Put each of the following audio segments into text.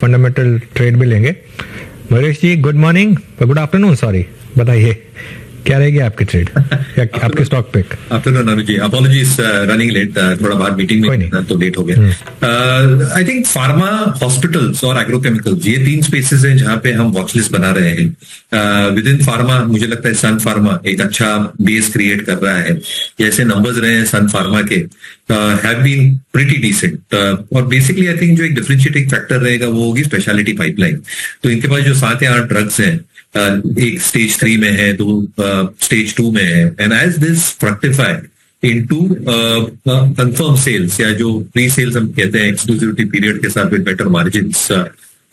Fundamental trade भी लेंगे। Mayuresh ji good morning, good afternoon, sorry, बताइए क्या रहेगी आपकी ट्रेड या आपके stock pick? Afternoon Anuj ji, apologies running late, थोड़ा बाहर मीटिंग में तो लेट हो गया। आई थिंक फार्मा, हॉस्पिटल्स और एग्रोकेमिकल्स, ये 3 स्पेसेस हैं जहां पे हम वॉचलिस्ट बना रहे हैं। विद इन फार्मा मुझे लगता है सन फार्मा एक अच्छा बेस क्रिएट कर रहा है। जैसे नंबर्स रहे हैं सन फार्मा के हैव बीन प्रीटी डिसेंट, और बेसिकली आई थिंक जो एक डिफरेंशिएटिंग फैक्टर रहेगा वो होगी स्पेशलिटी पाइपलाइन। तो इनके पास जो 7 या 8 ड्रग्स हैं, एक स्टेज 3 में है, 2 स्टेज 2 में है, and as this fructify into confirm sales या जो प्री सेल्स हम कहते हैं एक्सक्लूसिविटी पीरियड के साथ विद बेटर मार्जिन्स,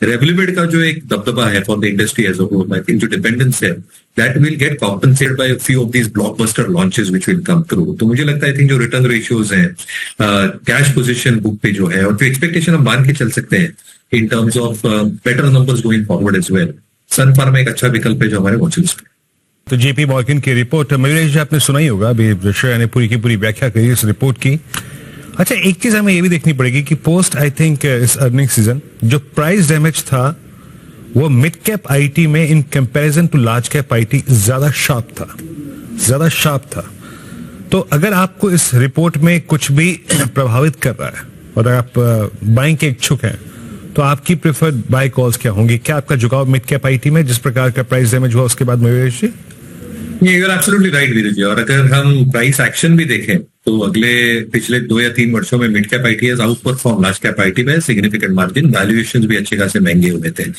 रेवलिमेड का जो एक दबदबा है for the industry as a whole, I think जो डिपेंडेंस है that will get compensated by few of these blockbuster launches which will come through. तो मुझे लगता है आई थिंक जो रिटर्न रेशियोज हैं, कैश पोजीशन बुक पे जो है, और जो एक्सपेक्टेशन हम मान के चल सकते हैं in terms of better numbers going forward as well, Sun Pharma एक अच्छा विकल्प है जो हमारे वॉच लिस्ट में। तो जेपी मॉर्गन की रिपोर्ट मयूरेश जी आपने सुना ही होगा, अभी श्रेया ने पूरी की पूरी व्याख्या करी इस रिपोर्ट की। अच्छा, एक चीज हमें ये भी देखनी पड़ेगी कि पोस्ट आई थिंक इस अर्निंग सीजन जो प्राइस डैमेज था वो मिड कैप आईटी में in comparison to large cap IT ज्यादा शार्प था। तो अगर आपको इस रिपोर्ट में कुछ भी प्रभावित कर रहा है और आप बाइंग के इच्छुक हैं तो आपकी प्रेफर्ड बाय कॉल्स क्या होंगी? क्या आपका झुकाव मिड कैप आईटी में जिस प्रकार का प्राइस डैमेज हुआ उसके बाद Mayuresh ji? You are absolutely right Veeru ji, और अगर हम प्राइस एक्शन भी देखें तो पिछले 2 या 3 वर्षों में mid cap IT has out perform large cap IT में सिग्निफिकेंट मार्जिन, वैल्यूएशंस भी अच्छे खासे महंगे हुए थे।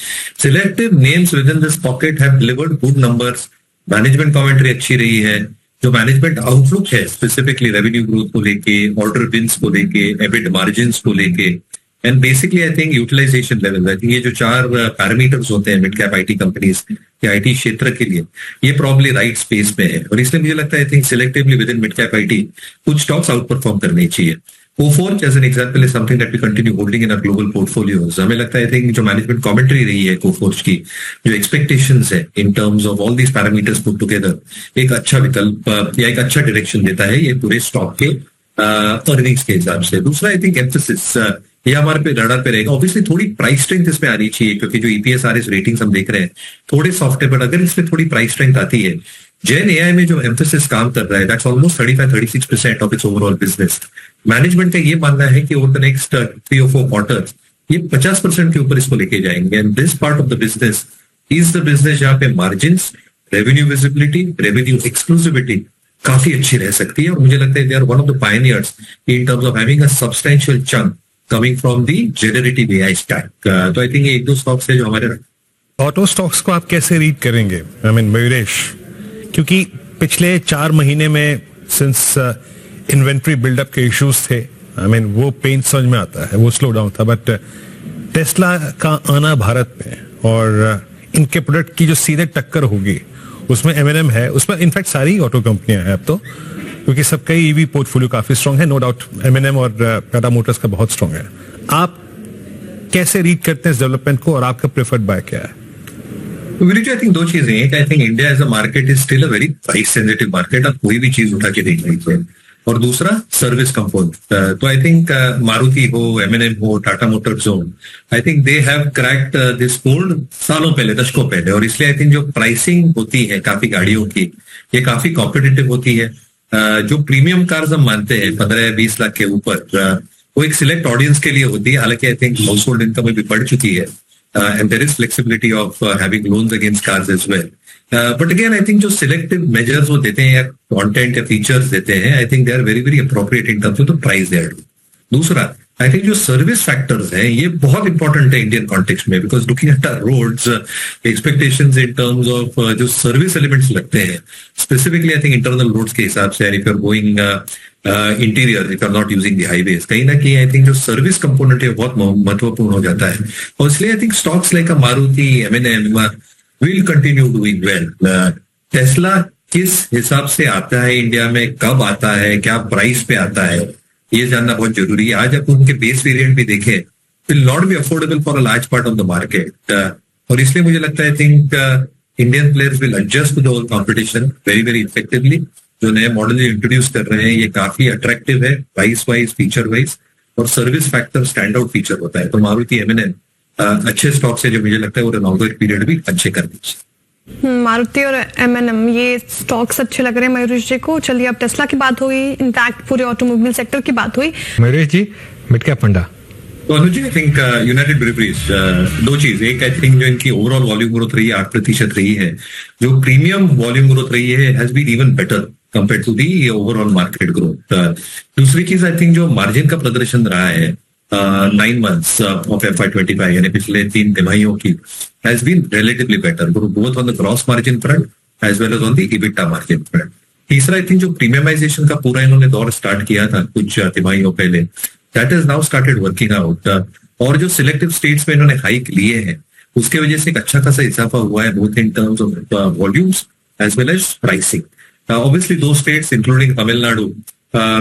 Selective names with in this pocket have delivered good numbers, management commentary अच्छी रही है, जो मैनेजमेंट आउटलुक है स्पेसिफिकली रेवेन्यू ग्रोथ को लेके, ऑर्डर विन्स को लेके, एबिट मार्जिन्स को लेके, and basically I think utilisation level, I think ये जो 4 पैरामीटर्स होते हैं मिड कैप आईटी कंपनीज के आईटी क्षेत्र के लिए, ये प्रॉब्ली राइट स्पेस में है। और इसलिए मुझे लगता है I think selectively within mid cap IT कुछ स्टॉक्स आउट परफॉर्म करने चाहिए। Coforge as an example is something that we continue holding in our global portfolios. हमें लगता है आई थिंक जो मैनेजमेंट कमेंट्री रही है कोफोर्ज की, जो एक्सपेक्टेशंस है in terms of all these parameters put together, एक अच्छा विकल्प या एक अच्छा डायरेक्शन देता है ये पूरे स्टॉक के अर्निंग्स के हिसाब से। दूसरा आई थिंक एम्फेसिस, ये हमारे पे रडार पे रहेगा। ऑब्वियसली थोड़ी प्राइस स्ट्रेंथ इसमें आनी चाहिए क्योंकि जो ईपीएसआरएस रेटिंग्स हम देख रहे हैं थोड़े सॉफ्ट है, बट अगर इसमें थोड़ी प्राइस स्ट्रेंथ आती है, जेन एआई में जो एम्फेसिस काम कर रहा है that's almost 35-36% of its overall business. Management का ये मानना है कि over the next 3 or 4 quarters ये 50% के ऊपर इसको लेके जाएंगे, and this part of the business is the business जहां पे margins, revenue visibility, revenue exclusivity काफी अच्छी रह सकती है। और मुझे लगता है they are one of the pioneers in terms of having a substantial chunk coming from the generative AI stack. तो आई थिंक ये 1-2 स्टॉक्स है जो हमारे। ऑटो स्टॉक्स को आप कैसे रीड करेंगे आई मीन मयूरेश? क्योंकि पिछले 4 महीने में सिंस इन्वेंट्री बिल्डअप के इश्यूज थे, आई मीन वो पेन समझ में आता है, वो स्लो डाउन था, बट टेस्ला का आना भारत में और इनके प्रोडक्ट की जो सीधे टक्कर होगी उसमें एमएनएम है, उसमें इनफैक्ट सारी ऑटो कंपनियां हैं अब तो, क्योंकि सबका ईवी पोर्टफोलियो काफी स्ट्रांग है, नो डाउट एमएनएम और टाटा मोटर्स का बहुत स्ट्रांग है। आप कैसे रीड करते हैं इस डेवलपमेंट को और आपका प्रेफर्ड बाय क्या है? आई थिंक 2 चीजें हैं। I think India as a market is still a very price sensitive market, आप कोई भी चीज उठा के देख लीजिए। और दूसरा सर्विस कंपोनेंट, तो आई थिंक मारुति हो, एमएनएम हो, टाटा मोटर्स हो, आई think they have cracked this code सालों पहले, दशकों पहले, और इसलिए आई थिंक जो प्राइसिंग होती है काफी गाड़ियों की ये काफी कॉम्पिटिटिव होती है। जो प्रीमियम कार्स हम मानते हैं 15-20 लाख के ऊपर, वो एक सिलेक्ट ऑडियंस के लिए होती है। हालांकि I think household income भी बढ़ चुकी है, and there is flexibility of having loans against cars as well. But again I think जो सिलेक्टिव मेजर्स वो देते हैं या कंटेंट या फीचर्स देते हैं, I think they are very very appropriate in terms of the price they are. दूसरा I think जो सर्विस फैक्टर्स हैं ये बहुत इंपॉर्टेंट है इंडियन कॉन्टेक्स्ट में, because looking at our roads, expectations in terms of जो सर्विस एलिमेंट्स लगते हैं specifically I think internal roads के हिसाब से, if you are going interior, if you are not using the highways, कहीं ना कहीं आई थिंक जो सर्विस कंपोनेंट है बहुत महत्वपूर्ण हो जाता है। और इसलिए I think stocks like Maruti, MNM will continue doing well. Tesla किस हिसाब से आता है इंडिया में, कब आता है, क्या प्राइस पे आता है, ये जानना बहुत जरूरी है। आज आप उनके बेस वेरिएंट भी देखें, will not be affordable for a large part of the market, और इसलिए मुझे लगता है I think Indian players will adjust to the whole competition very very effectively. जो नए मॉडल इंट्रोड्यूस कर रहे हैं ये काफी अट्रैक्टिव है प्राइस वाइज, फीचर वाइज, और service factor stand out feature होता है। तो मारुति, एमएनएम अच्छे स्टॉक्स है जो मुझे लगता है वो रनआउट पीरियड भी अच्छे कर दीजिए। मारुति और एमएनएम ये स्टॉक्स अच्छे लग रहे हैं मयूरेश जी को। चलिए अब टेस्ला की बात हुई, इनफैक्ट पूरे ऑटोमोबाइल सेक्टर की बात हुई। मयूरेश जी, मिड कैप फंडा। तो अनुज आई थिंक यूनाइटेड ब्रेवरीज, दो चीज, एक आई थिंक जो इनकी ओवरऑल वॉल्यूम ग्रोथ रही है 8% रही है, जो प्रीमियम वॉल्यूम ग्रोथ रही है has been even better compare to the overall market growth. दूसरी चीज आई थिंक जो मार्जिन का प्रदर्शन रहा है 9 months ऑफ FY25 यानी पिछले 3 तिमाहियों की has been relatively better both on the gross margin front as well as on the EBITDA margin front. तीसरा आई थिंक जो प्रीमियमाइजेशन का पूरा इन्होंने दौर स्टार्ट किया था कुछ तिमाहियों पहले, that is now started working out, और जो सिलेक्टिव स्टेट्स में इन्होंने हाइक लिए हैं उसके वजह से एक अच्छा खासा इजाफा हुआ है both in terms of volumes as well as pricing. Obviously दो स्टेट्स इंक्लूडिंग तमिलनाडु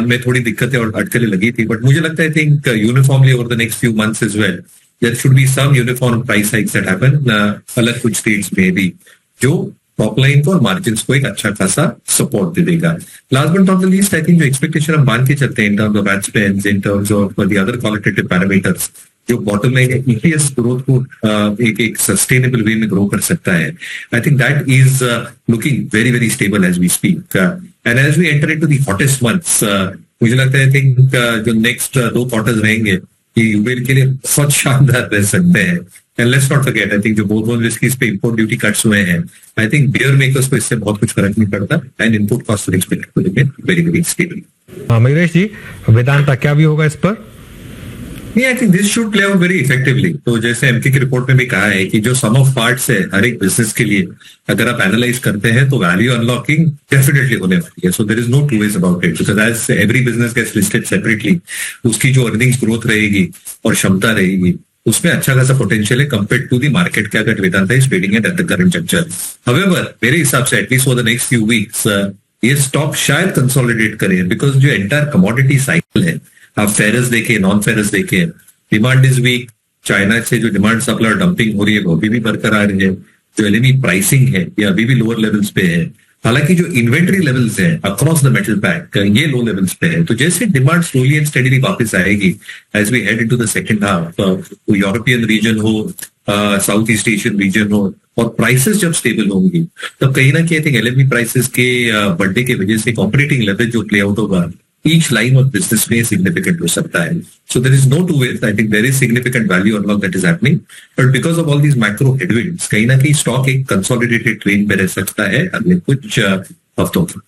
में थोड़ी दिक्कतें और अटकलें लगी थी, बट मुझे लगता है I think uniformly over the next few months as well there should be some uniform price hikes that happen, अलग कुछ स्टेट्स में भी, जो टॉप लाइन को और मार्जिन को एक अच्छा खासा सपोर्ट दे देगा। Last but not the least I think जो एक्सपेक्टेशन हम मान के चलते हैं in terms of ad spends, in terms of the other qualitative parameters, जो बॉटम लाइन EPS ग्रोथ को एक सस्टेनेबल वे में ग्रो कर सकता है, I think that is looking very very stable as we speak and as we enter into the hottest months. मुझे लगता है आई थिंक जो नेक्स्ट 2 क्वार्टर्स रहेंगे ये यूबेर के लिए बहुत शानदार रह सकते हैं। And let's not forget I think जो बोर्बन विस्कीज पे इंपोर्ट ड्यूटी कट्स हुए हैं, आई थिंक बियर मेकर्स को इससे बहुत कुछ फर्क नहीं पड़ता and input cost will expected to remain very very stable. Mayuresh ji, Vedanta क्या भी होगा इस पर? I think this should play out very effectively. तो जैसे एमके की रिपोर्ट में भी कहा है कि जो सम ऑफ पार्ट्स है हर एक बिजनेस के लिए अगर आप एनालाइज करते हैं तो वैल्यू अनलॉकिंग डेफिनेटली होने वाली है। So there is no two ways about it, because as every business gets listed separately, उसकी जो अर्निंग्स ग्रोथ रहेगी और क्षमता रहेगी उसमें अच्छा खासा पोटेंशियल है कंपेयर टू दी मार्केट के अगर Vedanta is trading at the current juncture. However मेरे हिसाब से at least for the next few weeks ये स्टॉक शायद कंसोलिडेट करे, बिकॉज जो एंटायर कमोडिटी साइकिल है, आप फेरस देखें नॉन फेरस देखें, डिमांड इज वीक, चाइना से जो डिमांड सप्लाई डंपिंग हो रही है वो अभी भी बरकरार है, जो LME प्राइसिंग है ये अभी भी लोअर लेवल्स पे है, हालांकि जो इन्वेंट्री लेवल्स हैं अक्रॉस द मेटल पैक ये लो लेवल्स पे है। तो जैसे डिमांड स्लोली एंड स्टेडीली वापस आएगी as we head into the second half, तो यूरोपियन रीजन हो, साउथ ईस्ट एशियन रीजन हो, और प्राइसेस जब स्टेबल होंगी तब कहीं ना कहीं आई थिंक LME प्राइसेस के बढ़ने की वजह से ऑपरेटिंग लेवरेज जो प्ले आउट होगा each line of business में significant हो सकता है। So there is no two ways. I think there is significant value unlock that is happening, but because of all these macro headwinds, कहीं ना कहीं stock एक consolidated trend पे रह सकता है अगले कुछ हफ्तों में।